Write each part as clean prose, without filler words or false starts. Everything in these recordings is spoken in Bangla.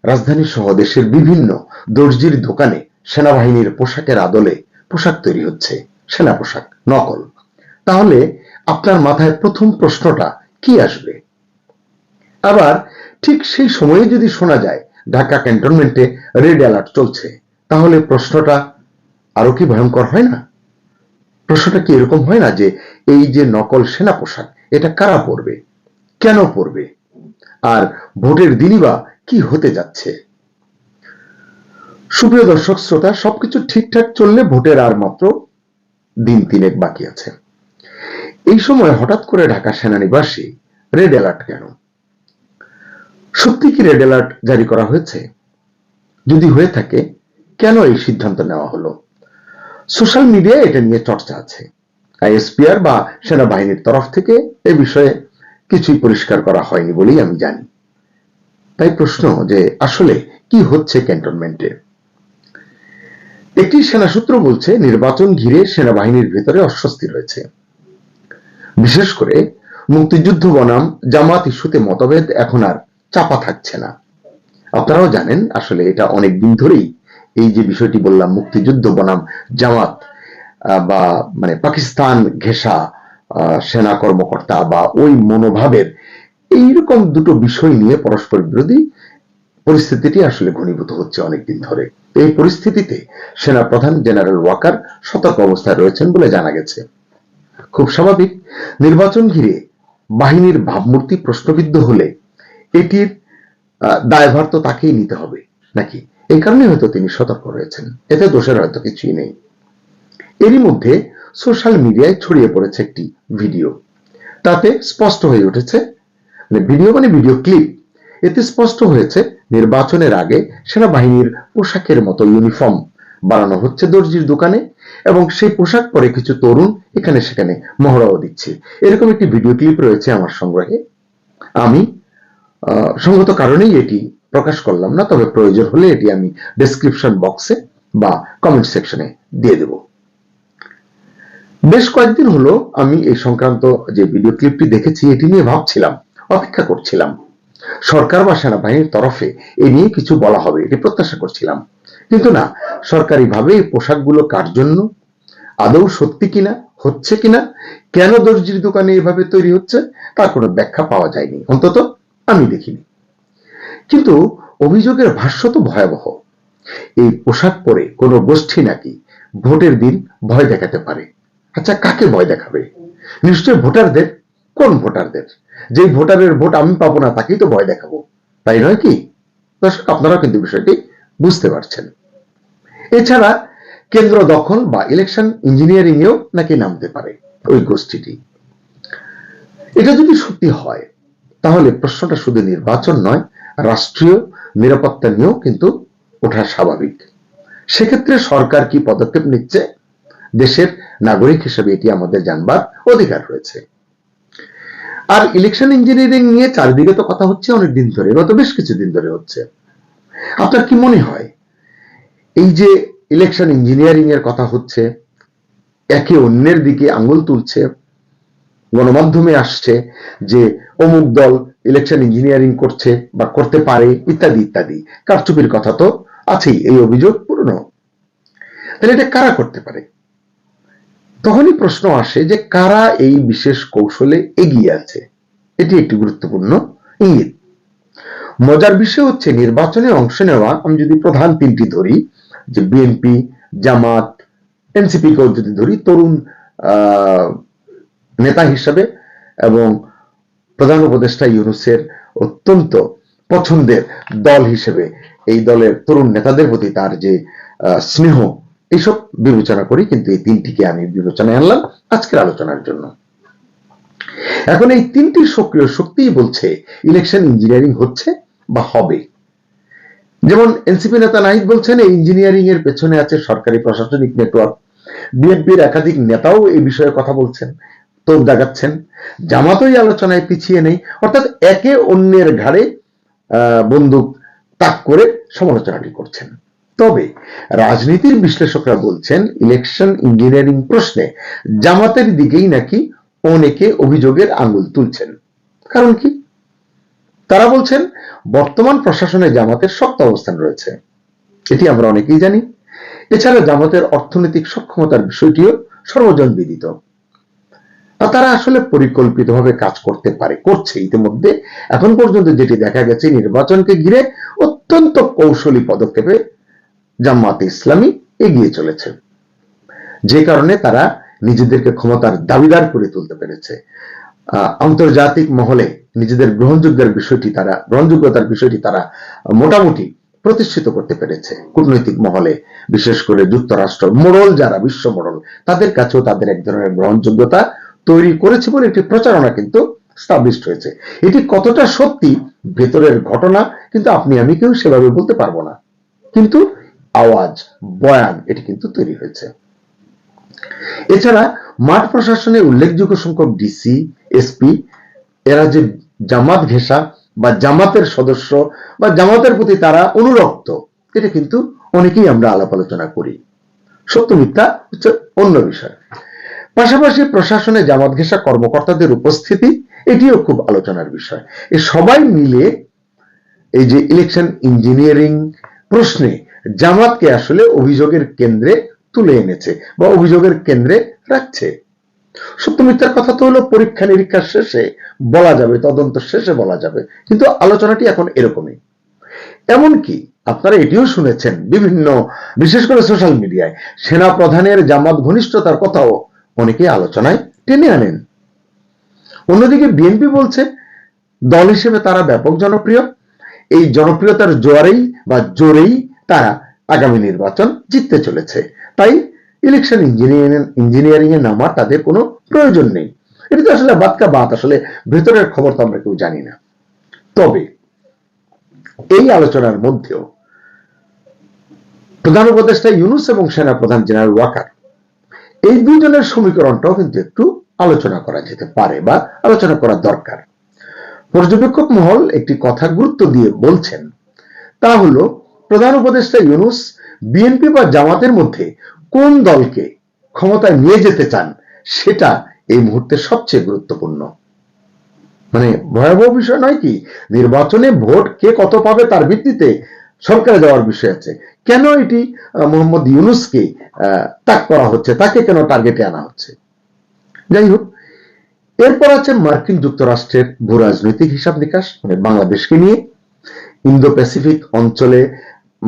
রাজধানী সহ দেশের বিভিন্ন দর্জির দোকানে সেনাবাহিনীর পোশাকের আদলে পোশাক তৈরি হচ্ছে, সেনা পোশাক নকল। তাহলে আপনার মাথায় প্রথম প্রশ্নটা কি আসবে? আবার ঠিক সেই সময়ে যদি শোনা যায় ঢাকা ক্যান্টনমেন্টে রেড অ্যালার্ট চলছে, তাহলে প্রশ্নটা আরো কি ভয়ঙ্কর হয় না? প্রশ্নটা কি এরকম হয় না যে এই যে নকল সেনা পোশাক, এটা কারা পরবে, কেন পরবে, আর ভোটের দিনই বা কি হতে যাচ্ছে? সুপ্রিয় দর্শক শ্রোতা, সবকিছু ঠিকঠাক চললে ভোটের আর মাত্র দিন তিনেক বাকি আছে। এই সময় হঠাৎ করে ঢাকা সেনানিবাসে রেড অ্যালার্ট কেন? সত্যি কি রেড অ্যালার্ট জারি করা হয়েছে? যদি হয়ে থাকে, কেন এই সিদ্ধান্ত নেওয়া হলো? সোশ্যাল মিডিয়ায় এটা নিয়ে চর্চা আছে। আইএসপিআর বা সেনাবাহিনীর তরফ থেকে এ বিষয়ে কিছুই পরিষ্কার করা হয়নি বলেই আমি জানি। তাই প্রশ্ন যে আসলে কি হচ্ছে ক্যান্টনমেন্টে? একটি সেনা সূত্র বলছে নির্বাচন ঘিরে সেনাবাহিনীর ভেতরে অস্বস্তি রয়েছে। বিশেষ করে মুক্তিযুদ্ধ বনাম জামাত ইস্যুতে মতভেদ এখন আর চাপা থাকছে না। আপনারাও জানেন আসলে এটা অনেক দিন ধরেই, এই যে বিষয়টি বললাম মুক্তিযুদ্ধ বনাম জামাত বা মানে পাকিস্তান ঘেঁষা সেনা কর্মকর্তা বা ওই মনোভাবের এইরকম দুটো বিষয় নিয়ে পরস্পর বিরোধী পরিস্থিতিটি আসলে ঘনীভূত হচ্ছে অনেকদিন ধরে। এই পরিস্থিতিতে সেনা প্রধান জেনারেল ওয়াকার সতর্ক অবস্থায় রয়েছেন বলে জানা গেছে। খুব স্বাভাবিক, নির্বাচন ঘিরে বাহিনীর ভাবমূর্তি প্রশ্নবিদ্ধ হলে এটির দায়ভার তো তাকেই নিতে হবে নাকি? এই কারণে হয়তো তিনি সতর্ক রয়েছেন, এতে দোষের হয়তো কিছুই নেই। এরই মধ্যে সোশ্যাল মিডিয়ায় ছড়িয়ে পড়েছে একটি ভিডিও। তাতে স্পষ্ট হয়ে উঠেছে, ভিডিও মানে ভিডিও ক্লিপ, এতে স্পষ্ট হয়েছে নির্বাচনের আগে সেনাবাহিনীর পোশাকের মতো ইউনিফর্ম বানানো হচ্ছে দর্জির দোকানে, এবং সেই পোশাক পরে কিছু তরুণ এখানে সেখানে মহড়াও দিচ্ছে। এরকম একটি ভিডিও ক্লিপ রয়েছে আমার সংগ্রহে। আমি সঙ্গত কারণেই এটি প্রকাশ করলাম না, তবে প্রয়োজন হলে এটি আমি ডেসক্রিপশন বক্সে বা কমেন্ট সেকশনে দিয়ে দেব। বেশ কয়েকদিন হলো আমি এই সংক্রান্ত যে ভিডিও ক্লিপটি দেখেছি এটি নিয়ে ভাবছিলাম, অপেক্ষা করছিলাম সরকার বা সেনাবাহিনীর তরফে এ নিয়ে কিছু বলা হবে, এটি প্রত্যাশা করছিলাম। কিন্তু না, সরকারিভাবে এই পোশাকগুলো কার জন্য, আদৌ সত্যি কিনা, হচ্ছে কিনা, কেন দর্জির দোকানে এভাবে তৈরি হচ্ছে, তার কোনো ব্যাখ্যা পাওয়া যায়নি, অন্তত আমি দেখিনি। কিন্তু অভিযোগের ভাষ্য তো ভয়াবহ। এই পোশাক পরে কোনো গোষ্ঠী নাকি ভোটের দিন ভয় দেখাতে পারে। আচ্ছা, কাকে ভয় দেখাবে? নিশ্চয় ভোটারদের। কোন ভোটারদের? যে ভোটারের ভোট আমি পাবো না তাকেই তো ভয় দেখাবো, তাই নয় কি? দর্শক, আপনারাও কিন্তু বিষয়টি বুঝতে পারছেন। এছাড়া কেন্দ্র দখল বা ইলেকশন ইঞ্জিনিয়ারিং এও নাকি নামতে পারে ওই গোষ্ঠীটি। এটা যদি সত্যি হয় তাহলে প্রশ্নটা শুধু নির্বাচন নয়, রাষ্ট্রীয় নিরাপত্তা নিয়েও কিন্তু ওঠা স্বাভাবিক। সেক্ষেত্রে সরকার কি পদক্ষেপ নিচ্ছে, দেশের নাগরিক হিসেবে এটি আমাদের জানবার অধিকার রয়েছে। আর ইলেকশন ইঞ্জিনিয়ারিং নিয়ে চারিদিকে তো কথা হচ্ছে অনেক দিন ধরে, গত বেশ কিছুদিন ধরে হচ্ছে। আপনার কি মনে হয় এই যে ইলেকশন ইঞ্জিনিয়ারিং এর কথা হচ্ছে, একে অন্যের দিকে আঙ্গুল তুলছে, গণমাধ্যমে আসছে যে অমুক দল ইলেকশন ইঞ্জিনিয়ারিং করছে বা করতে পারে ইত্যাদি ইত্যাদি, কারচুপির কথা তো আছেই, এই অভিযোগ পুরনো। তাহলে এটা কারা করতে পারে? তখনই প্রশ্ন আসে যে কারা এই বিশেষ কৌশলে এগিয়ে আছে। এটি একটি গুরুত্বপূর্ণ ইঙ্গিত। মজার বিষয় হচ্ছে নির্বাচনে অংশ নেওয়া, আমি যদি প্রধান তিনটি ধরি, যে বিএনপি, জামাত, এনসিপি কেও যদি ধরি, তরুণ নেতা হিসেবে এবং প্রধান উপদেষ্টা ইউনূসের অত্যন্ত পছন্দের দল হিসেবে এই দলের তরুণ নেতাদের প্রতি তার যে স্নেহ, এইসব বিবেচনা করি, কিন্তু এই তিনটিকে আমি বিবেচনায় আনলাম আজকের আলোচনার জন্য। এখন এই তিনটি সক্রিয় শক্তিই বলছে ইলেকশন ইঞ্জিনিয়ারিং হচ্ছে বা হবে। যেমন এনসিপি নেতা নাহিদ বলছেন এই ইঞ্জিনিয়ারিং এর পেছনে আছে সরকারি প্রশাসনিক নেটওয়ার্ক। বিএনপির একাধিক নেতাও এই বিষয়ে কথা বলছেন, তোপ দাগাচ্ছেন। জামাতই আলোচনায় পিছিয়ে নেই, অর্থাৎ একে অন্যের ঘাড়ে বন্দুক তাক করে সমালোচনাটি করছেন। তবে রাজনীতির বিশ্লেষকরা বলছেন ইলেকশন ইঞ্জিনিয়ারিং প্রশ্নে জামাতের দিকেই নাকি অনেকে অভিযোগের আঙ্গুল তুলছেন। কারণ কি? তারা বলছেন বর্তমান প্রশাসনে জামাতের শক্ত অবস্থান রয়েছে, এটি আমরা অনেকেই জানি। এছাড়া জামাতের অর্থনৈতিক সক্ষমতার বিষয়টিও সর্বজন বিদিত। তারা আসলে পরিকল্পিতভাবে কাজ করতে পারে, করছে ইতিমধ্যে। এখন পর্যন্ত যেটি দেখা গেছে, নির্বাচনকে ঘিরে অত্যন্ত কৌশলী পদক্ষেপে জামায়াতে ইসলামী এগিয়ে চলেছে, যে কারণে তারা নিজেদেরকে ক্ষমতার দাবিদার করে তুলতে পেরেছে। আন্তর্জাতিক মহলে নিজেদের গ্রহণযোগ্যতার বিষয়টি তারা মোটামুটি প্রতিষ্ঠিত করতে পেরেছে। কূটনৈতিক মহলে, বিশেষ করে যুক্তরাষ্ট্র মোড়ল যারা, বিশ্ব মোড়ল, তাদের কাছেও তাদের এক ধরনের গ্রহণযোগ্যতা তৈরি করেছে বলে একটি প্রচারণা কিন্তু স্টাবলিশড হয়েছে। এটি কতটা সত্যি ভেতরের ঘটনা কিন্তু আপনি আমি কেউ সেভাবে বলতে পারবো না, কিন্তু আওয়াজ, বয়ান এটি কিন্তু তৈরি হয়েছে। এছাড়া মাঠ প্রশাসনে উল্লেখযোগ্য সংখ্যক ডিসি, এসপি এরা যে জামাত ঘেঁষা বা জামাতের সদস্য বা জামাতের প্রতি তারা অনুরক্ত, এটা কিন্তু অনেকেই আমরা আলাপ আলোচনা করি। সত্য মিথ্যা হচ্ছে অন্য বিষয়। পাশাপাশি প্রশাসনে জামাত ঘেঁষা কর্মকর্তাদের উপস্থিতি, এটিও খুব আলোচনার বিষয়। এই সবাই মিলে এই যে ইলেকশন ইঞ্জিনিয়ারিং প্রশ্নে জামাতকে আসলে অভিযোগের কেন্দ্রে তুলে এনেছে বা অভিযোগের কেন্দ্রে রাখছে। সত্য মিথ্যার কথা তো হলো পরীক্ষা নিরীক্ষার শেষে বলা যাবে, তদন্ত শেষে বলা যাবে, কিন্তু আলোচনাটি এখন এরকমই। এমনকি আপনারা এটিও শুনেছেন বিভিন্ন, বিশেষ করে সোশ্যাল মিডিয়ায়, সেনা প্রধানের জামাত ঘনিষ্ঠতার কথাও অনেকে আলোচনায় টেনে আনেন। অন্যদিকে বিএনপি বলছে দল হিসেবে তারা ব্যাপক জনপ্রিয়, এই জনপ্রিয়তার জোরেই তারা আগামী নির্বাচন জিততে চলেছে, তাই ইলেকশন ইঞ্জিনিয়ারিং এ নামা তাদের কোনো প্রয়োজন নেই। এটা তো আসলে বাদ কা বাত, আসলে ভেতরের খবর তো আমরা কেউ জানি না। তবে এই আলোচনার মধ্যেও প্রধান উপদেষ্টা ইউনূস এবং সেনা প্রধান জেনারেল ওয়াকার, এই দুইজনের সমীকরণটাও কিন্তু একটু আলোচনা করা যেতে পারে বা আলোচনা করা দরকার। পর্যবেক্ষক মহল একটি কথা গুরুত্ব দিয়ে বলছেন, তা হলো প্রধান উপদেষ্টা ইউনূস বিএনপি বা জামাতের মধ্যে কোন দলকে ক্ষমতায় নিয়ে যেতে চান সেটা এই মুহূর্তে সবচেয়ে গুরুত্বপূর্ণ। মানে ভয়াবহ বিষয় নয় কি, নির্বাচনে ভোট কে কত পাবে তার ভিত্তিতে সরকারে যাওয়ার বিষয় আছে। কেন এটি মোহাম্মদ ইউনূসকে তাক করা হচ্ছে, তাকে কেন টার্গেটে আনা হচ্ছে? যাই হোক, এরপর আছে মার্কিন যুক্তরাষ্ট্রের ভূ রাজনৈতিক হিসাব নিকাশ, মানে বাংলাদেশকে নিয়ে। ইন্দো প্যাসিফিক অঞ্চলে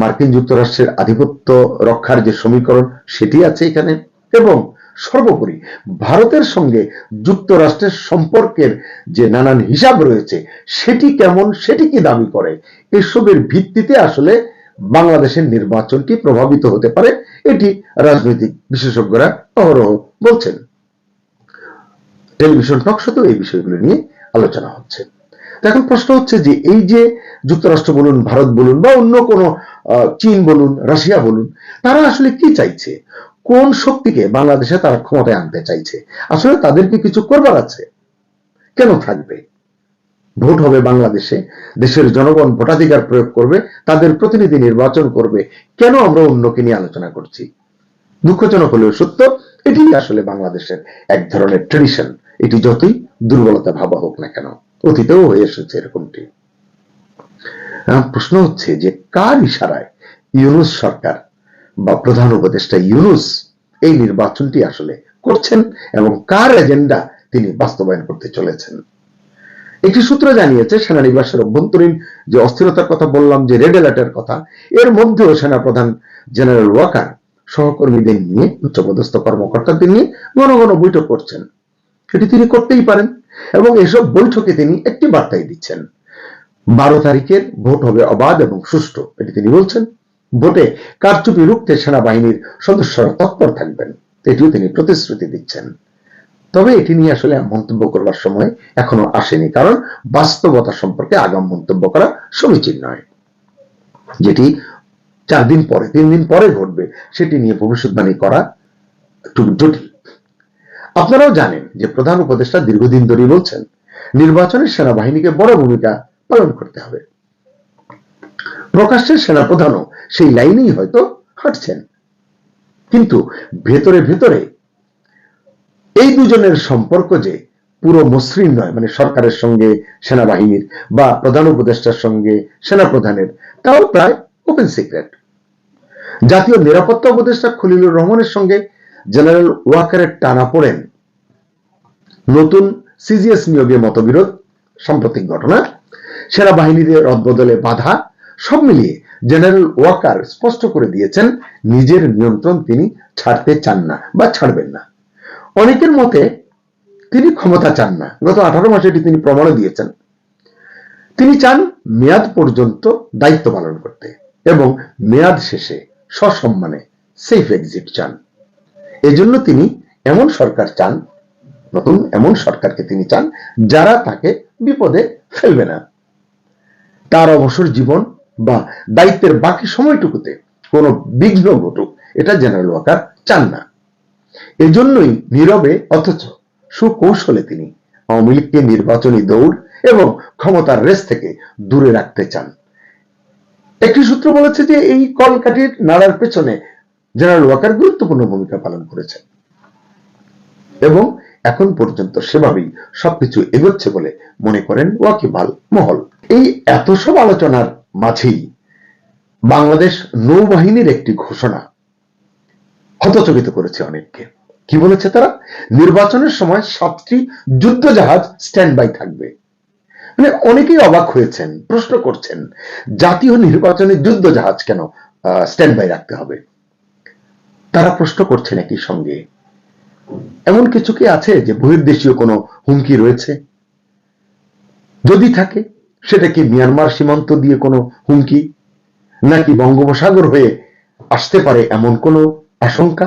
মার্কিন যুক্তরাষ্ট্রের আধিপত্য রক্ষার যে সমীকরণ, সেটি আছে এখানে। এবং সর্বোপরি ভারতের সঙ্গে যুক্তরাষ্ট্রের সম্পর্কের যে নানান হিসাব রয়েছে, সেটি কেমন, সেটি কি দাবি করে, এসবের ভিত্তিতে আসলে বাংলাদেশের নির্বাচনটি প্রভাবিত হতে পারে, এটি রাজনৈতিক বিশেষজ্ঞরা অহরহ বলছেন। টেলিভিশন টক শোতেও এই বিষয়গুলো নিয়ে আলোচনা হচ্ছে। এখন প্রশ্ন হচ্ছে যে এই যে যুক্তরাষ্ট্র বলুন, ভারত বলুন বা অন্য কোন চীন বলুন, রাশিয়া বলুন, তারা আসলে কি চাইছে, কোন শক্তিকে বাংলাদেশে তারা ক্ষমতায় আনতে চাইছে? আসলে তাদেরকে কিছু করবার আছে? কেন থাকবে? ভোট হবে বাংলাদেশে, দেশের জনগণ ভোটাধিকার প্রয়োগ করবে, তাদের প্রতিনিধি নির্বাচন করবে, কেন আমরা অন্যকে নিয়ে আলোচনা করছি? দুঃখজনক হলেও সত্য, এটি আসলে বাংলাদেশের এক ধরনের ট্রেডিশন। এটি যতই দুর্বলতা ভাবা হোক না কেন, অতীতেও হয়ে এসেছে এরকমটি। প্রশ্ন হচ্ছে যে কার ইশারায় ইউনূস সরকার বা প্রধান উপদেষ্টা ইউনূস এই নির্বাচনটি আসলে করছেন এবং কার এজেন্ডা তিনি বাস্তবায়ন করতে চলেছেন? একটি সূত্র জানিয়েছে, সেনানিবাসের অভ্যন্তরীণ যে অস্থিরতার কথা বললাম, যে রেড অ্যালার্টের কথা, এর মধ্যেও সেনা প্রধান জেনারেল ওয়াকার সহকর্মীদের নিয়ে, উচ্চপদস্থ কর্মকর্তাদের নিয়ে ঘন ঘন বৈঠক করছেন। এটি তিনি করতেই পারেন এবং এসব বৈঠকে তিনি একটি বার্তাই দিচ্ছেন, 12 তারিখের ভোট হবে অবাধ এবং সুষ্ঠু, এটি তিনি বলছেন। ভোটে কারচুপি রুখতে সেনাবাহিনীর সদস্যরা তৎপর থাকবেন, এটিও তিনি প্রতিশ্রুতি দিচ্ছেন। তবে এটি নিয়ে আসলে মন্তব্য করবার সময় এখনো আসেনি, কারণ বাস্তবতা সম্পর্কে আগাম মন্তব্য করা সমীচীন নয়। যেটি 4 দিন পরে, 3 দিন পরে ঘটবে, সেটি নিয়ে ভবিষ্যৎবাণী করা একটু জটিল। আপনারাও জানেন যে প্রধান উপদেষ্টা দীর্ঘদিন ধরে বলছেন নির্বাচনে সেনাবাহিনীকে বড় ভূমিকা পালন করতে হবে। প্রকাশ্যে সেনাপ্রধানও সেই লাইনেই হয়তো হাঁটছেন, কিন্তু ভেতরে ভেতরে এই দুজনের সম্পর্ক যে পুরো মসৃণ নয়, মানে সরকারের সঙ্গে সেনাবাহিনীর বা প্রধান উপদেষ্টার সঙ্গে সেনাপ্রধানের, তাও প্রায় ওপেন সিক্রেট। জাতীয় নিরাপত্তা উপদেষ্টা খলিলুর রহমানের সঙ্গে জেনারেল ওয়াকারের টানাপোড়েন, নতুন সিজিএস নিয়োগে মতবিরোধ, সাম্প্রতিক ঘটনা, সেনাবাহিনীতে রদবদলে বাধা, সব মিলিয়ে জেনারেল ওয়াকার স্পষ্ট করে দিয়েছেন নিজের নিয়ন্ত্রণ তিনি ছাড়তে চান না বা ছাড়বেন না। অনেকের মতে তিনি ক্ষমতা চান না, গত 18 মাসে এটি তিনি প্রমাণও দিয়েছেন। তিনি চান মেয়াদ পর্যন্ত দায়িত্ব পালন করতে এবং মেয়াদ শেষে সসম্মানে সেফ এক্সিট চান। এজন্য তিনি এমন সরকার চান, নতুন এমন সরকারকে তিনি চান যারা তাকে বিপদে ফেলবে না। তার অবসর জীবন বা দায়িত্বের বাকি সময়টুকুতে কোনো বিঘ্ন ঘটুক, এটা জেনারেল ওয়াকার চান না। এজন্যই নীরবে অথচ সুকৌশলে তিনি আওয়ামী লীগকে নির্বাচনী দৌড় এবং ক্ষমতার রেস থেকে দূরে রাখতে চান। একটি সূত্র বলেছে যে এই কলকাঠির নাড়ার পেছনে জেনারেল ওয়াকার গুরুত্বপূর্ণ ভূমিকা পালন করেছেন এবং এখন পর্যন্ত সেভাবেই সবকিছু এগোচ্ছে বলে মনে করেন ওয়াকিবহাল মহল। এই এত সব আলোচনার মাঝেই বাংলাদেশ নৌবাহিনীর একটি ঘোষণা হতচকিত করেছে অনেককে। কি বলেছে তারা? নির্বাচনের সময় 7টি যুদ্ধ জাহাজ স্ট্যান্ড বাই থাকবে। মানে অনেকেই অবাক হয়েছেন, প্রশ্ন করছেন জাতীয় নির্বাচনে যুদ্ধ জাহাজ কেন স্ট্যান্ড বাই রাখতে হবে? তারা প্রশ্ন করছেন একই সঙ্গে এমন কিছু কি আছে যে বহির্দেশীয় কোনো হুমকি রয়েছে? যদি থাকে সেটা কি মিয়ানমার সীমান্ত দিয়ে কোনো হুমকি, নাকি বঙ্গোপসাগর হয়ে আসতে পারে এমন কোনো আশঙ্কা,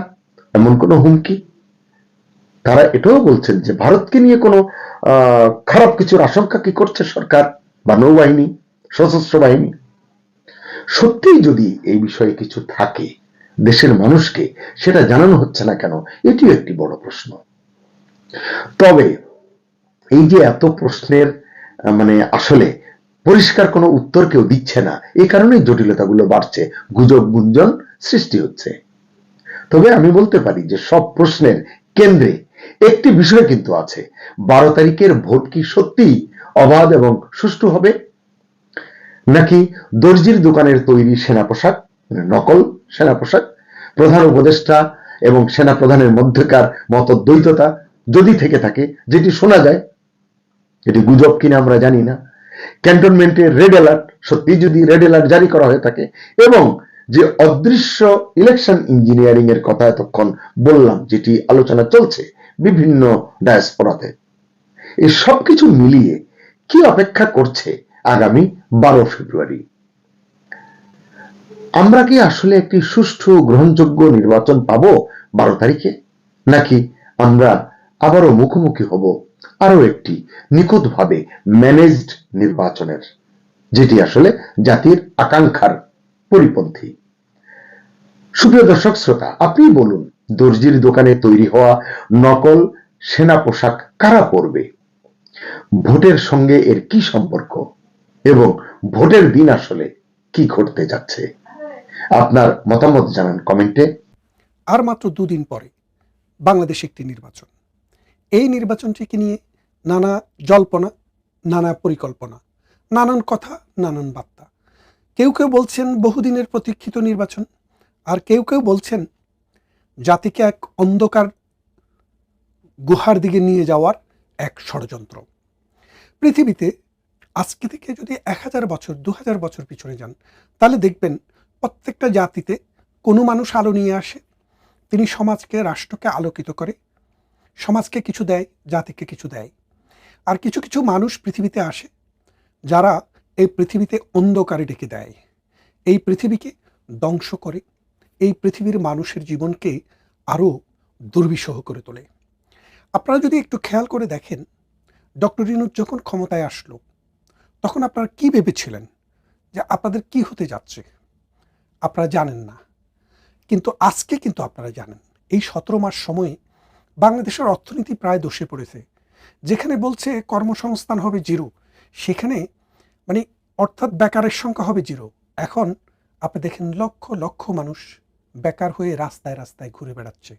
এমন কোনো হুমকি? তারা এটাও বলছেন যে ভারতকে নিয়ে কোনো খারাপ কিছুর আশঙ্কা কি করছে সরকার বা নৌবাহিনী, সশস্ত্র বাহিনী? সত্যিই যদি এই বিষয়ে কিছু থাকে, দেশের মানুষকে সেটা জানানো হচ্ছে না কেন, এটিও একটি বড় প্রশ্ন। তবে এই যে এত প্রশ্নের মানে আসলে পরিষ্কার কোনো উত্তর কেউ দিচ্ছে না, এই কারণেই জটিলতাগুলো বাড়ছে, গুজব গুঞ্জন সৃষ্টি হচ্ছে। তবে আমি বলতে পারি যে সব প্রশ্নের কেন্দ্রে একটি বিষয় কিন্তু আছে, 12 তারিখের ভোট কি সত্যিই অবাধ এবং সুষ্ঠু হবে, নাকি দর্জির দোকানের তৈরি সেনা পোশাক, নকল সেনা পোশাক, প্রধান উপদেষ্টা এবং সেনা প্রধানের মধ্যকার মতদ্বৈততা যদি থেকে থাকে, যেটি শোনা যায়, এটি গুজব কিনা আমরা জানি না, ক্যান্টনমেন্টের রেড অ্যালার্ট সত্যি যদি রেড অ্যালার্ট জারি করা হয়ে থাকে, এবং যে অদৃশ্য ইলেকশন ইঞ্জিনিয়ারিং এর কথা এতক্ষণ বললাম, যেটি আলোচনা চলছে বিভিন্ন ডায়াসপোরাতে, এই সবকিছু মিলিয়ে কি অপেক্ষা করছে আগামী 12 ফেব্রুয়ারি? আমরা কি আসলে একটি সুষ্ঠু গ্রহণযোগ্য নির্বাচন পাবো 12 তারিখে, নাকি আমরা আবারও মুখোমুখি হব আরো একটি নিখুঁতভাবে ম্যানেজড নির্বাচনের, যেটি আসলে জাতির আকাঙ্ক্ষার পরিপন্থী? সুপ্রিয় দর্শক শ্রোতা, আপনি বলুন, দর্জির দোকানে তৈরি হওয়া নকল সেনা পোশাক কারা পরবে? ভোটের সঙ্গে এর কি সম্পর্ক এবং ভোটের দিন আসলে কি ঘটতে যাচ্ছে? আপনার মতামত জানান কমেন্টে। আর মাত্র দুদিন পরে বাংলাদেশ একটি নির্বাচন। এই নির্বাচনটিকে নিয়ে নানা জল্পনা, নানা পরিকল্পনা, নানান কথা, নানান বার্তা। কেউ কেউ বলছেন বহুদিনের প্রতীক্ষিত নির্বাচন, আর কেউ কেউ বলছেন জাতিকে এক অন্ধকার গুহার দিকে নিয়ে যাওয়ার এক ষড়যন্ত্র। পৃথিবীতে আজকে থেকে যদি 1000 বছর 2000 বছর পিছনে যান, তাহলে দেখবেন প্রত্যেকটা জাতিতে কোনো মানুষ আলো নিয়ে আসে, তিনি সমাজকে, রাষ্ট্রকে আলোকিত করে, সমাজকে কিছু দেয়, জাতিকে কিছু দেয়। আর কিছু কিছু মানুষ পৃথিবীতে আসে যারা এই পৃথিবীতে অন্ধকারে ডেকে দেয়, এই পৃথিবীকে ধ্বংস করে, এই পৃথিবীর মানুষের জীবনকে আরও দুর্বিষহ করে তোলে। আপনারা যদি একটু খেয়াল করে দেখেন, ডক্টর ইউনূস যখন ক্ষমতায় আসলো, তখন আপনারা কি ভেবেছিলেন যে আপনাদের কি হতে যাচ্ছে? আপনারা জানেন না, কিন্তু আজকে কিন্তু আপনারা জানেন। এই 17 মাস সময়ে বাংলাদেশের অর্থনীতি প্রায় ধসে পড়েছে। যেখানে বলছে কর্মসংস্থান হবে জিরো, সেখানে মানে অর্থাৎ বেকারের সংখ্যা হবে জিরো। এখন আপনি দেখেন লক্ষ লক্ষ মানুষ বেকার হয়ে রাস্তায় রাস্তায় ঘুরে বেড়াচ্ছে।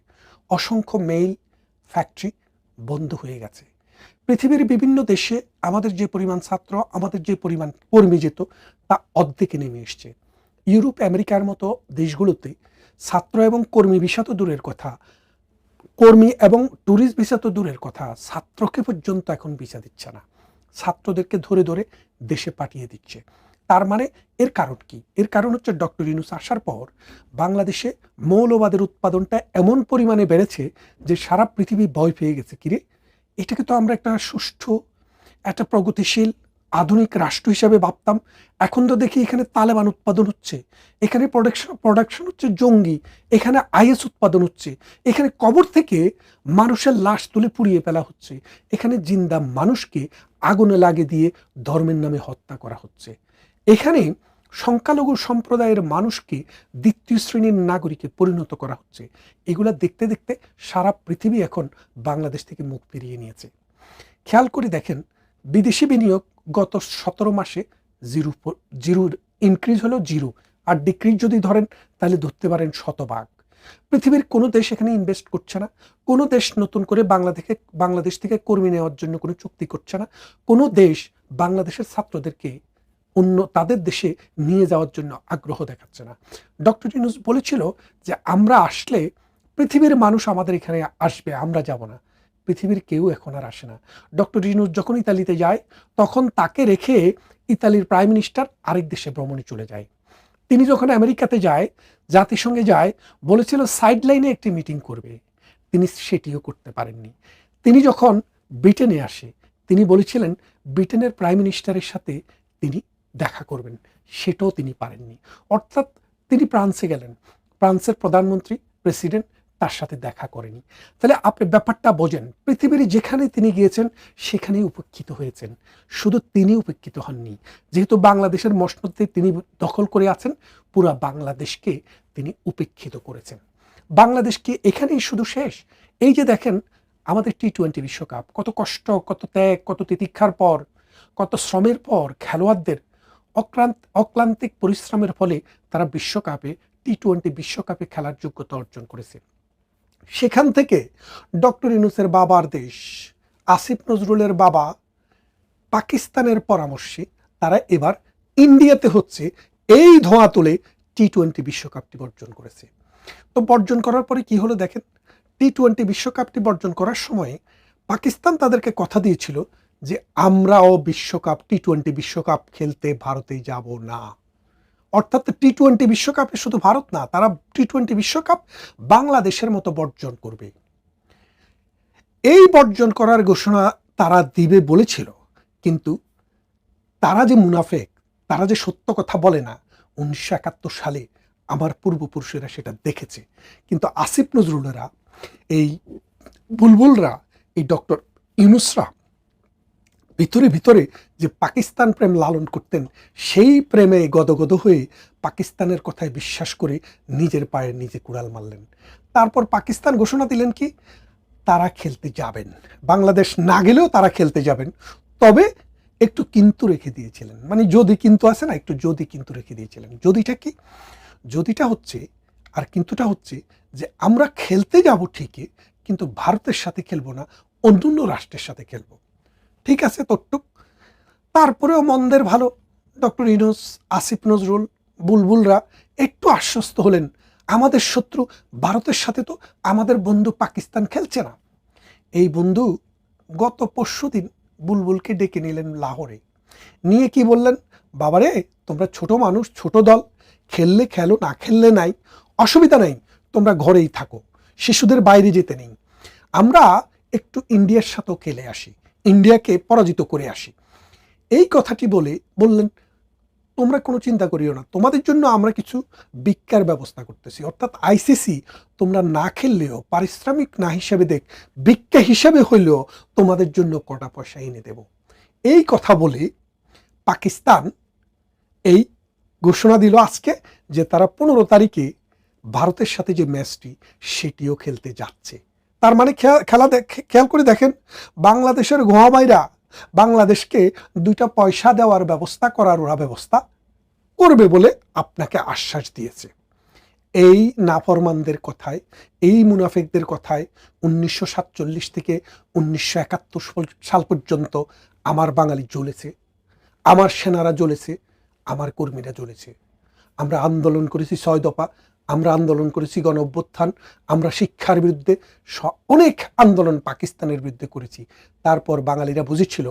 অসংখ্য মেইল ফ্যাক্টরি বন্ধ হয়ে গেছে। পৃথিবীর বিভিন্ন দেশে আমাদের যে পরিমাণ ছাত্র, আমাদের যে পরিমাণ কর্মী যেত, তা অর্ধেকে নেমে এসছে। ইউরোপ আমেরিকার মতো দেশগুলোতে ছাত্র এবং কর্মী ভিসা তো দূরের কথা, কর্মী এবং ট্যুরিস্ট ভিসা তো দূরের কথা, ছাত্রকে পর্যন্ত এখন ভিসা দিচ্ছে না, ছাত্রদেরকে ধরে ধরে দেশে পাঠিয়ে দিচ্ছে। তার মানে এর কারণ কি? এর কারণ হচ্ছে ডক্টর ইউনূস আসার পর বাংলাদেশে মৌলবাদের উৎপাদনটা এমন পরিমাণে বেড়েছে যে সারা পৃথিবী ভয় পেয়ে গেছে। কিরে, এটাকে তো আমরা একটা সুষ্ঠু, একটা প্রগতিশীল আধুনিক রাষ্ট্র হিসাবে ভাবতাম, এখন তো দেখি এখানে তালেবান উৎপাদন হচ্ছে, এখানে প্রোডাকশন হচ্ছে জঙ্গি, এখানে আইএস উৎপাদন হচ্ছে, এখানে কবর থেকে মানুষের লাশ তুলে পুড়িয়ে ফেলা হচ্ছে, এখানে জিন্দা মানুষকে আগুনে লাগিয়ে দিয়ে ধর্মের নামে হত্যা করা হচ্ছে, এখানে সংখ্যালঘু সম্প্রদায়ের মানুষকে দ্বিতীয় শ্রেণীর নাগরিকে পরিণত করা হচ্ছে। এগুলা দেখতে দেখতে সারা পৃথিবী এখন বাংলাদেশ থেকে মুখ ফিরিয়ে নিয়েছে। খেয়াল করে দেখেন, বিদেশি বিনিয়োগ গত 17 মাসে জিরোর ইনক্রিজ হলো জিরো, আর ডিক্রিজ যদি ধরেন তাহলে ধরতে পারেন শতভাগ। পৃথিবীর কোনো দেশ এখানে ইনভেস্ট করছে না, কোনো দেশ নতুন করে বাংলাদেশ থেকে কর্মী নেওয়ার জন্য কোনো চুক্তি করছে না, কোনো দেশ বাংলাদেশের ছাত্রদেরকে অন্য তাদের দেশে নিয়ে যাওয়ার জন্য আগ্রহ দেখাচ্ছে না। ডক্টর ইউনূস বলেছিল যে আমরা আসলে পৃথিবীর মানুষ আমাদের এখানে আসবে, আমরা যাব না। পৃথিবীর কেউ এখন আর আসে না। ডক্টর ইউনূস যখন ইতালিতে যায় তখন তাকে রেখে ইতালির প্রাইম মিনিস্টার আরেক দেশে ভ্রমণে চলে যায়। তিনি যখন আমেরিকাতে যায়, জাতিসংঘে যায়, বলেছিল সাইড লাইনে একটি মিটিং করবে, তিনি সেটিও করতে পারেননি। তিনি যখন ব্রিটেনে আসে, তিনি বলেছিলেন ব্রিটেনের প্রাইম মিনিস্টারের সাথে তিনি দেখা করবেন, সেটাও তিনি পারেননি। অর্থাৎ তিনি ফ্রান্সে গেলেন, ফ্রান্সের প্রধানমন্ত্রী প্রেসিডেন্ট তার সাথে দেখা করেনি। তাহলে আপনি ব্যাপারটা বোঝেন, পৃথিবীর যেখানে তিনি গিয়েছেন সেখানেই উপেক্ষিত হয়েছেন। শুধু তিনি উপেক্ষিত হননি, যেহেতু বাংলাদেশের মসনদে তিনি দখল করে আছেন, পুরা বাংলাদেশকে তিনি উপেক্ষিত করেছেন। বাংলাদেশকে এখানেই শুধু শেষ? এই যে দেখেন আমাদের টি-20 বিশ্বকাপ, কত কষ্ট, কত ত্যাগ, কত তিতিক্ষার পর, কত শ্রমের পর খেলোয়াড়দের অক্লান্তিক পরিশ্রমের ফলে তারা বিশ্বকাপে টি-20 বিশ্বকাপে খেলার যোগ্যতা অর্জন করেছে। সেখান থেকে ডক্টর ইউনূসের বাবার দেশ আসিফ নজরুলের বাবা পাকিস্তানের পরামর্শে তারা এবার ইন্ডিয়াতে হচ্ছে এই ধোঁয়া তুলে টি-20 বিশ্বকাপটি বর্জন করেছে। তো বর্জন করার পরে কি হলো দেখেন, টি-20 বিশ্বকাপটি বর্জন করার সময় পাকিস্তান তাদেরকে কথা দিয়েছিল যে আমরাও টি-20 বিশ্বকাপ খেলতে ভারতে যাব না। অর্থাৎ টি-20 বিশ্বকাপে শুধু ভারত না, তারা টি-20 বিশ্বকাপ বাংলাদেশের মতো বর্জন করবে। এই বর্জন করার ঘোষণা তারা দিবে বলেছিল, কিন্তু তারা যে মুনাফেক, তারা যে সত্য কথা বলে না। 1971 সালে আমার পূর্বপুরুষেরা সেটা দেখেছে, কিন্তু আসিফ নজরুলেরা, এই বুলবুলরা, এই ডক্টর ইউনূসরা ভিতরে ভিতরে যে পাকিস্তান প্রেম লালন করতেন, সেই প্রেমে গদগদ হয়ে পাকিস্তানের কথায় বিশ্বাস করে নিজের পায়ে নিজে কুড়াল মারলেন। তারপর পাকিস্তান ঘোষণা দিলেন কি তারা খেলতে যাবেন, বাংলাদেশ না গেলেও তারা খেলতে যাবেন, তবে একটু কিন্তু রেখে দিয়েছিলেন। মানে যদি কিন্তু আছে না, একটু যদি কিন্তু রেখে দিয়েছিলেন। যদিটা কি? যদিটা হচ্ছে আর কিন্তুটা হচ্ছে যে আমরা খেলতে যাব ঠিকই, কিন্তু ভারতের সাথে খেলবো না, অন্য রাষ্ট্রের সাথে খেলবো। ঠিক আছে তট্টুক। তারপরেও মন্দের ভালো ডক্টর ইউনূস, আসিফ নজরুল, বুলবুলরা একটু আশ্বস্ত হলেন, আমাদের শত্রু ভারতের সাথে তো আমাদের বন্ধু পাকিস্তান খেলছে না। এই বন্ধু গত পরশুদিন বুলবুলকে ডেকে নিলেন লাহোরে, নিয়ে কি বললেন, বাবারে তোমরা ছোট মানুষ, ছোট দল, খেললে খেলো, না খেললে নাই, অসুবিধা নাই, তোমরা ঘরেই থাকো, শিশুদের বাইরে যেতে নেই, আমরা একটু ইন্ডিয়ার সাথেও খেলে আসি, ইন্ডিয়াকে পরাজিত করে আসি। এই কথাটি বললেন তোমরা কোনো চিন্তা করিও না, তোমাদের জন্য আমরা কিছু ভিক্ষার ব্যবস্থা করতেছি। অর্থাৎ আইসিসি তোমরা না খেললেও, পারিশ্রমিক না হিসাবে দেখ, ভিক্ষা হিসাবে হইলেও তোমাদের জন্য কটা পয়সা এনে দেব। এই কথা বলে পাকিস্তান এই ঘোষণা দিল আজকে যে তারা 15 তারিখে ভারতের সাথে যে ম্যাচটি সেটিও খেলতে যাচ্ছে। তার মানে খেয়াল করে দেখেন, বাংলাদেশের গোয়াবাইরা বাংলাদেশকে 2টা পয়সা দেওয়ার ব্যবস্থা করার ওরা ব্যবস্থা করবে বলে আপনাকে আশ্বাস দিয়েছে। এই নাফরমানদের কথায়, এই মুনাফিকদের কথায় 1947 থেকে 1971 সাল পর্যন্ত আমার বাঙালি জ্বলেছে, আমার সেনারা জ্বলেছে, আমার কর্মীরা জ্বলেছে। আমরা আন্দোলন করেছি 6 দফা, আমরা আন্দোলন করেছি গণ অভ্যুত্থান, আমরা শিক্ষার বিরুদ্ধে অনেক আন্দোলন পাকিস্তানের বিরুদ্ধে করেছি। তারপর বাঙালিরা বুঝেছিল,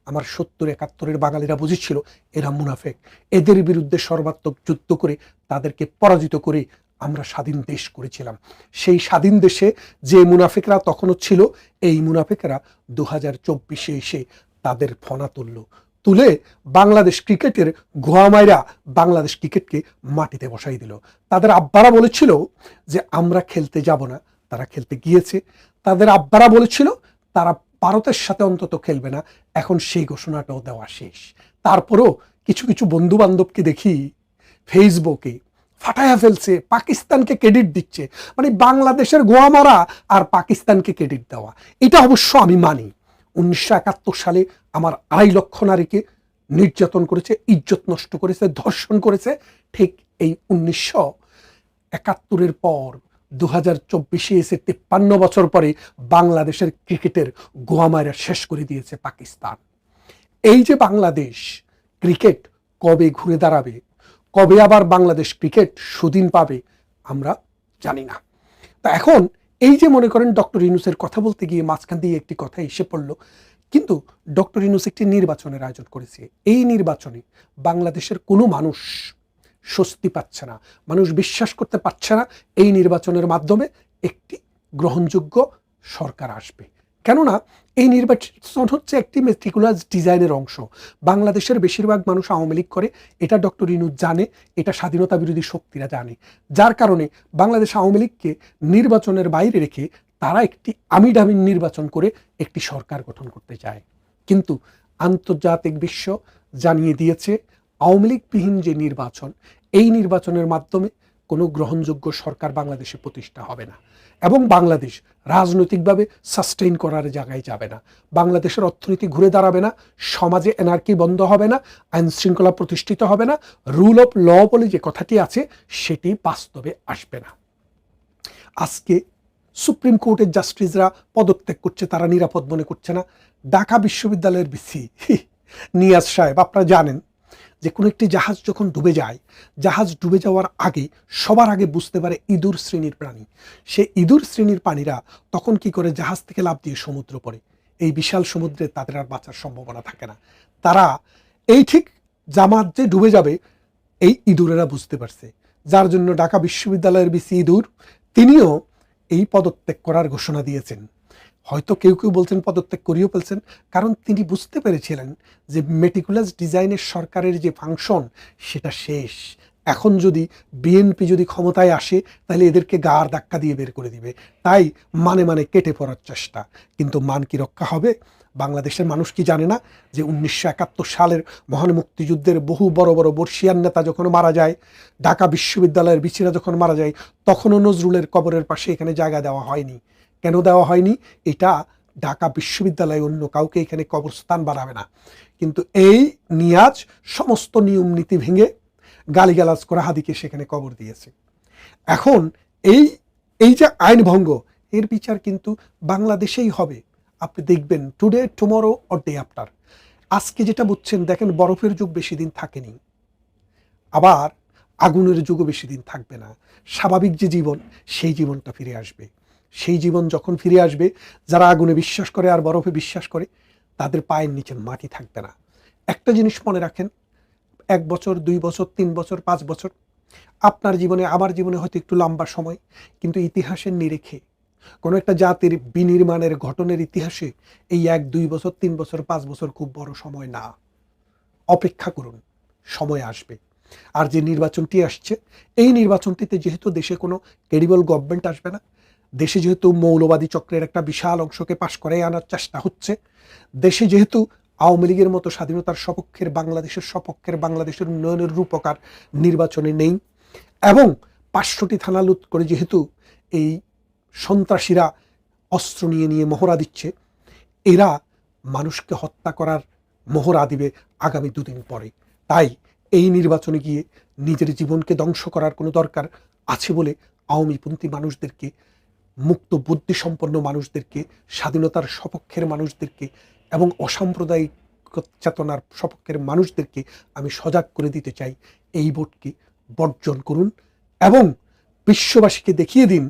আমার 70-71-এর বাঙালিরা বুঝেছিল এরা মুনাফেক। এদের বিরুদ্ধে সর্বাত্মক যুদ্ধ করে তাদেরকে পরাজিত করে আমরা স্বাধীন দেশ করেছিলাম। সেই স্বাধীন দেশে যে মুনাফিকরা তখনও ছিল, এই মুনাফিকরা 2024-এ এসে তাদের ফনা তুলে বাংলাদেশ ক্রিকেটের ঘোয়ামাইরা বাংলাদেশ ক্রিকেটকে মাটিতে বসাই দিল। তাদের আব্বারা বলেছিল যে আমরা খেলতে যাব না, তারা খেলতে গিয়েছে। তাদের আব্বারা বলেছিল তারা ভারতের সাথে অন্তত খেলবে না, এখন সেই ঘোষণাটাও দেওয়া শেষ। তারপরও কিছু কিছু বন্ধু বান্ধবকে দেখি ফেসবুকে ফাটায়া ফেলছে, পাকিস্তানকে ক্রেডিট দিচ্ছে। মানে বাংলাদেশের গোয়া মারা আর পাকিস্তানকে ক্রেডিট দেওয়া, এটা অবশ্য আমি মানি। 1971 সালে আমার 2.5 লক্ষ নারীকে নির্যাতন করেছে, ইজ্জত নষ্ট করেছে, ধর্ষণ করেছে। ঠিক এই 1971-এর পর 2024-এ এসে 53 বছর পরে বাংলাদেশের ক্রিকেটের গোয়ামারা শেষ করে দিয়েছে পাকিস্তান। এই যে বাংলাদেশ ক্রিকেট কবে ঘুরে দাঁড়াবে, কবে আবার বাংলাদেশ ক্রিকেট সুদিন পাবে, আমরা জানি না। তা এখন এই যে মনে করেন ডক্টর ইউনূসের কথা বলতে গিয়ে মাঝখান দিয়ে একটি কথা এসে পড়ল, কিন্তু ডক্টর ইউনূস একটি নির্বাচনের আয়োজন করেছে। এই নির্বাচনে বাংলাদেশের কোনো মানুষ স্বস্তি পাচ্ছে না, মানুষ বিশ্বাস করতে পারছে না এই নির্বাচনের মাধ্যমে একটি গ্রহণযোগ্য সরকার আসবে। কেননা এই নির্বাচন হচ্ছে একটি মেটিকুলাস ডিজাইনের অংশ। বাংলাদেশের বেশিরভাগ মানুষ আওয়ামী লীগ করে, এটা ডক্টর ইউনূস জানে, এটা স্বাধীনতা বিরোধী শক্তিরা জানে। যার কারণে বাংলাদেশ আওয়ামী লীগকে নির্বাচনের বাইরে রেখে তারা একটি আমিডামিন নির্বাচন করে একটি সরকার গঠন করতে চায়। কিন্তু আন্তর্জাতিক বিশ্ব জানিয়ে দিয়েছে আওয়ামী লীগবিহীন যে নির্বাচন, এই নির্বাচনের মাধ্যমে কোনো গ্রহণযোগ্য সরকার বাংলাদেশে প্রতিষ্ঠা হবে না এবং বাংলাদেশ রাজনৈতিকভাবে সাস্টেইন করার জায়গায় যাবে না। বাংলাদেশের অর্থনীতি ঘুরে দাঁড়াবে না, সমাজে এনার্কি বন্ধ হবে না, আইন শৃঙ্খলা প্রতিষ্ঠিত হবে না, রুল অফ ল বলে যে কথাটি আছে সেটি বাস্তবে আসবে না। আজকে সুপ্রিম কোর্টের জাস্টিসরা পদত্যাগ করছে, তারা নিরাপদ মনে করছে না। ঢাকা বিশ্ববিদ্যালয়ের ভিসি নিয়াজ সাহেব, আপনারা জানেন যে কোনো একটি জাহাজ যখন ডুবে যায়, জাহাজ ডুবে যাওয়ার আগে সবার আগে বুঝতে পারে ইঁদুর শ্রেণীর প্রাণী। সে ইঁদুর শ্রেণীর প্রাণীরা তখন কি করে, জাহাজ থেকে লাফ দিয়ে সমুদ্র পড়ে। এই বিশাল সমুদ্রে তাদের আর বাঁচার সম্ভাবনা থাকে না। তারা এই ঠিক জামাত যে ডুবে যাবে, এই ইঁদুরেরা বুঝতে পারছে। যার জন্য ঢাকা বিশ্ববিদ্যালয়ের ভিসি ইঁদুর, তিনিও এই পদত্যাগ করার ঘোষণা দিয়েছেন। হয়তো কেউ কেউ বলছেন পদত্যাগ করিয়েও ফেলছেন, কারণ তিনি বুঝতে পেরেছিলেন যে মেটিকুলাস ডিজাইনের সরকারের যে ফাংশন সেটা শেষ। এখন যদি বিএনপি যদি ক্ষমতায় আসে তাহলে এদেরকে গার ধাক্কা দিয়ে বের করে দিবে, তাই মানে কেটে পড়ার চেষ্টা। কিন্তু মান কি রক্ষা হবে? বাংলাদেশের মানুষ কি জানে না যে 1971 সালের মহান মুক্তিযুদ্ধের বহু বড় বড় বর্ষিয়ান নেতা যখন মারা যায়, ঢাকা বিশ্ববিদ্যালয়ের বিচিরা যখন মারা যায়, তখনও নজরুলের কবরের পাশে এখানে জায়গা দেওয়া হয়নি। কেন দেওয়া হয়নি? এটা ঢাকা বিশ্ববিদ্যালয়ে অন্য কাউকে এখানে কবরস্থান বানাবে না। কিন্তু এই নিয়াজ সমস্ত নিয়ম নীতি ভেঙে গালিগালাজ করা হাদিকে সেখানে কবর দিয়েছে। এখন এই যে আইন ভঙ্গ, এর বিচার কিন্তু বাংলাদেশেই হবে। আপনি দেখবেন today, tomorrow or day after. আজকে যেটা বুঝছেন, দেখেন বরফের যুগ বেশি দিন থাকেনি, আবার আগুনের যুগও বেশি দিন থাকবে না। স্বাভাবিক যে জীবন, সেই জীবনটা ফিরে আসবে। সেই জীবন যখন ফিরে আসবে, যারা আগুনে বিশ্বাস করে আর বরফে বিশ্বাস করে, তাদের পায়ের নিচে মাটি থাকবে না। একটা জিনিস মনে রাখেন, 1 বছর, 2 বছর, 3 বছর, 5 বছর আপনার জীবনে, আমার জীবনে হয়তো একটু লম্বা সময়, কিন্তু ইতিহাসের নিরিখে কোনো একটা জাতির বিনির্মাণের ঘটনের ইতিহাসে এই 1, 2 বছর, 3 বছর, 5 বছর খুব বড় সময় না। অপেক্ষা করুন, সময় আসবে। আর যে নির্বাচনটি আসছে, এই নির্বাচনটিতে যেহেতু দেশে কোনো ক্রেডিবল গভর্নমেন্ট আসবে না, দেশে যেহেতু মৌলবাদী চক্রের একটা বিশাল অংশকে পাশ করে আনার চেষ্টা হচ্ছে, দেশে যেহেতু আওয়ামী লীগের মতো স্বাধীনতার সপক্ষের, বাংলাদেশের সপক্ষের, বাংলাদেশের উন্নয়নের রূপকার নির্বাচনে নেই, এবং 500টি থানা লুট করে যেহেতু এই সন্ত্রাসীরা অস্ত্র নিয়ে মহড়া দিচ্ছে, এরা মানুষকে হত্যা করার মহড়া দিবে আগামী 2 দিন পরে। তাই এই নির্বাচনে গিয়ে নিজের জীবনকে ধ্বংস করার কোনো দরকার আছে বলে আওয়ামীপন্থী মানুষদেরকে, মুক্ত বুদ্ধিসম্পন্ন মানুষদেরকে, স্বাধীনতার সপক্ষের মানুষদেরকে এবং অসাম্প্রদায়িক চেতনার সপক্ষের মানুষদেরকে আমি সজাগ করে দিতে চাই, এই ভোটকে বর্জন করুন এবং বিশ্ববাসীকে দেখিয়ে দিন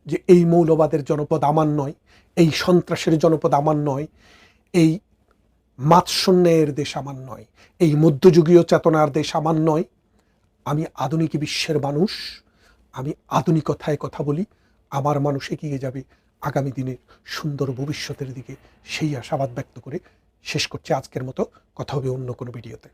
যে এই মৌলবাদের জনপদ আমার নয়, এই সন্ত্রাসের জনপদ আমার নয়, এই মাৎসন্যায়ের দেশ আমার নয়, এই মধ্যযুগীয় চেতনার দেশ আমার নয়। আমি আধুনিক বিশ্বের মানুষ, আমি আধুনিকতায় কথা বলি, আমার মানুষ এগিয়ে যাবে আগামী দিনের সুন্দর ভবিষ্যতের দিকে, সেই আশাবাদ ব্যক্ত করে শেষ করছি আজকের মতো। কথা হবে অন্য কোনো ভিডিওতে।